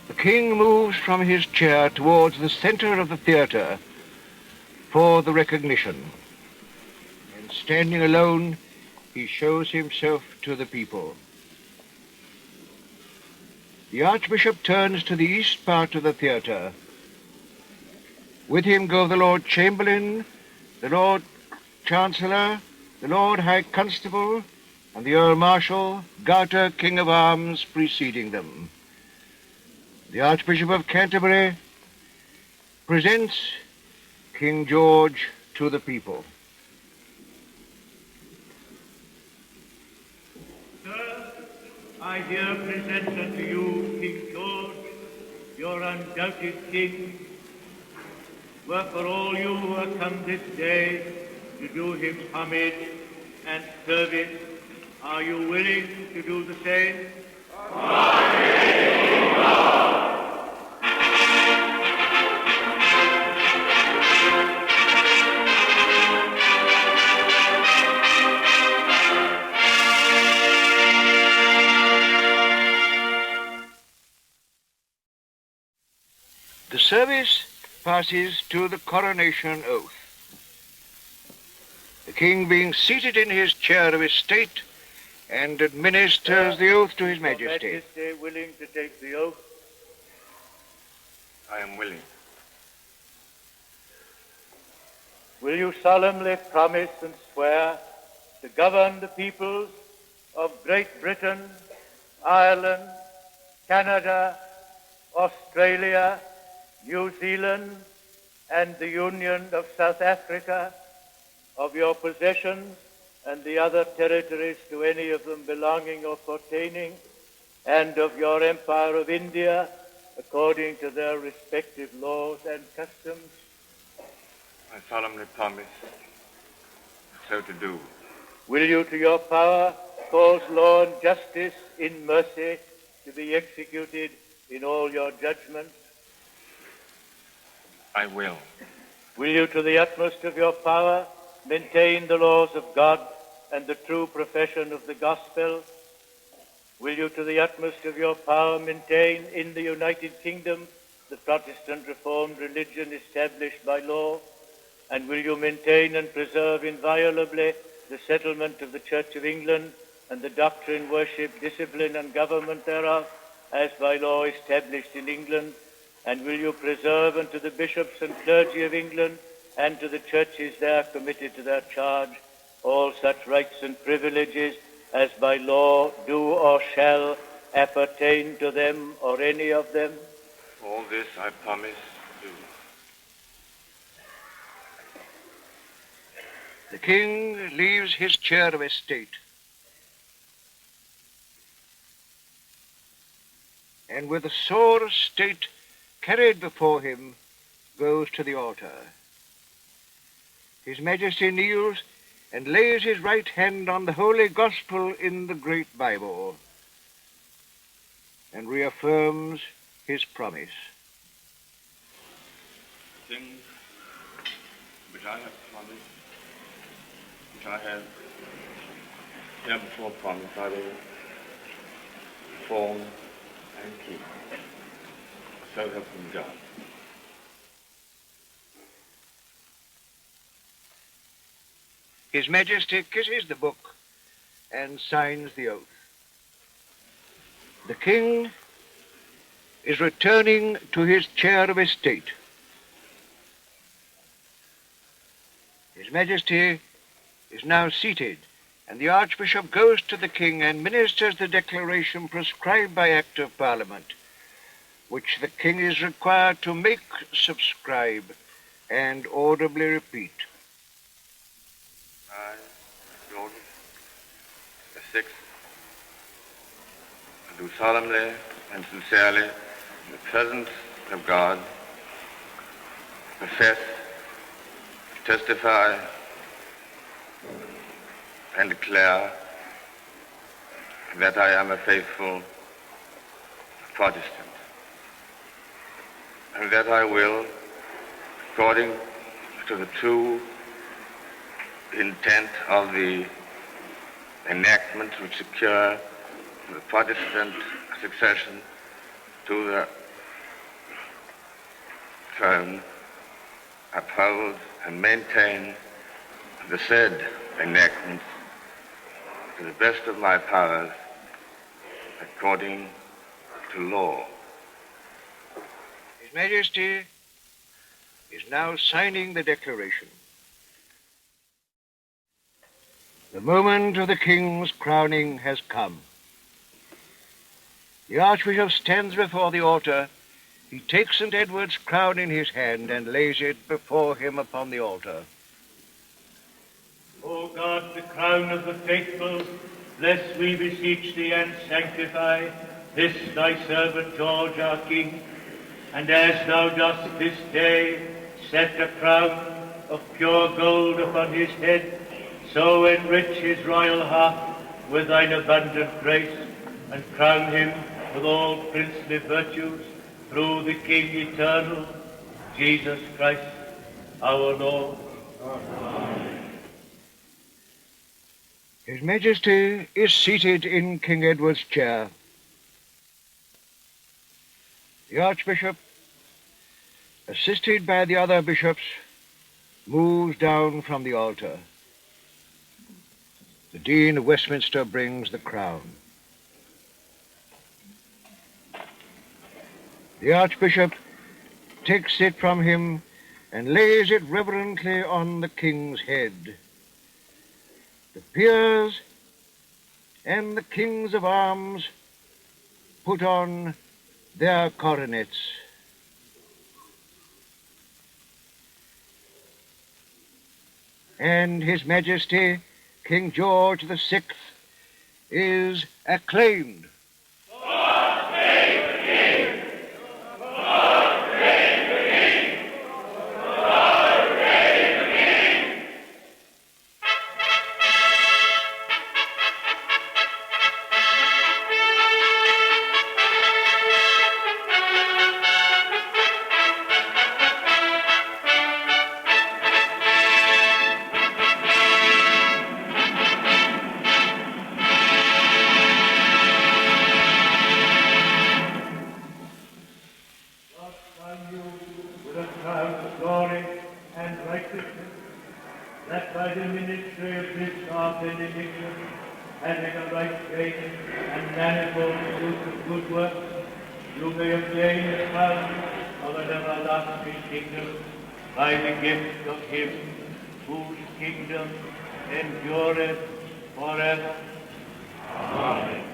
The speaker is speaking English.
The king moves from his chair towards the center of the theater for the recognition. And standing alone, he shows himself to the people. The Archbishop turns to the east part of the theater. With him go the Lord Chamberlain, the Lord Chancellor, the Lord High Constable, and the Earl Marshal, Garter, King of Arms, preceding them. The Archbishop of Canterbury presents King George to the people. Sir, I here present unto you King George, your undoubted king. Wherefore all you who are come this day to do him homage and service, are you willing to do the same? The service passes to the coronation oath. The king being seated in his chair of estate and administers the oath to his majesty. Your Majesty willing to take the oath? I am willing. Will you solemnly promise and swear to govern the peoples of Great Britain, Ireland, Canada, Australia, New Zealand, and the Union of South Africa, of your possessions and the other territories to any of them belonging or pertaining, and of your Empire of India, according to their respective laws and customs? I solemnly promise so to do. Will you, to your power, cause law and justice in mercy to be executed in all your judgments? I will. Will you, to the utmost of your power, maintain the laws of God and the true profession of the gospel? Will you, to the utmost of your power, maintain in the United Kingdom the Protestant Reformed religion established by law? And will you maintain and preserve inviolably the settlement of the Church of England and the doctrine, worship, discipline, and government thereof, as by law established in England? And will you preserve unto the bishops and clergy of England and to the churches there committed to their charge all such rights and privileges as by law do or shall appertain to them or any of them? All this I promise to do. The king leaves his chair of estate and with a sword of state carried before him goes to the altar. His Majesty kneels and lays his right hand on the Holy Gospel in the Great Bible and reaffirms his promise. Things which I have promised, which I have here before promised, I will perform and keep. So help me God. His Majesty kisses the book and signs the oath. The king is returning to his chair of estate. His Majesty is now seated, and the Archbishop goes to the king and ministers the declaration prescribed by Act of Parliament, which the king is required to make, subscribe, and audibly repeat. I, George the Sixth, do solemnly and sincerely, in the presence of God, profess, testify, and declare that I am a faithful Protestant, and that I will, according to the true intent of the enactments which secure the Protestant succession to the throne, uphold and maintain the said enactments to the best of my powers, according to law. His Majesty is now signing the declaration. The moment of the King's crowning has come. The Archbishop stands before the altar. He takes St. Edward's crown in his hand and lays it before him upon the altar. O God, the crown of the faithful, bless, we beseech thee, and sanctify this thy servant George our King, and as thou dost this day set a crown of pure gold upon his head, so enrich his royal heart with thine abundant grace, and crown him with all princely virtues, through the King eternal, Jesus Christ, our Lord. Amen. His Majesty is seated in King Edward's chair. The Archbishop, assisted by the other bishops, moves down from the altar. The Dean of Westminster brings the crown. The Archbishop takes it from him and lays it reverently on the King's head. The peers and the kings of arms put on their coronets. And His Majesty, King George VI, is acclaimed. That by the ministry of this our benediction, having a right faith and manifold fruit of good works, you may obtain the crown of an everlasting kingdom by the gift of him whose kingdom endureth forever. Amen.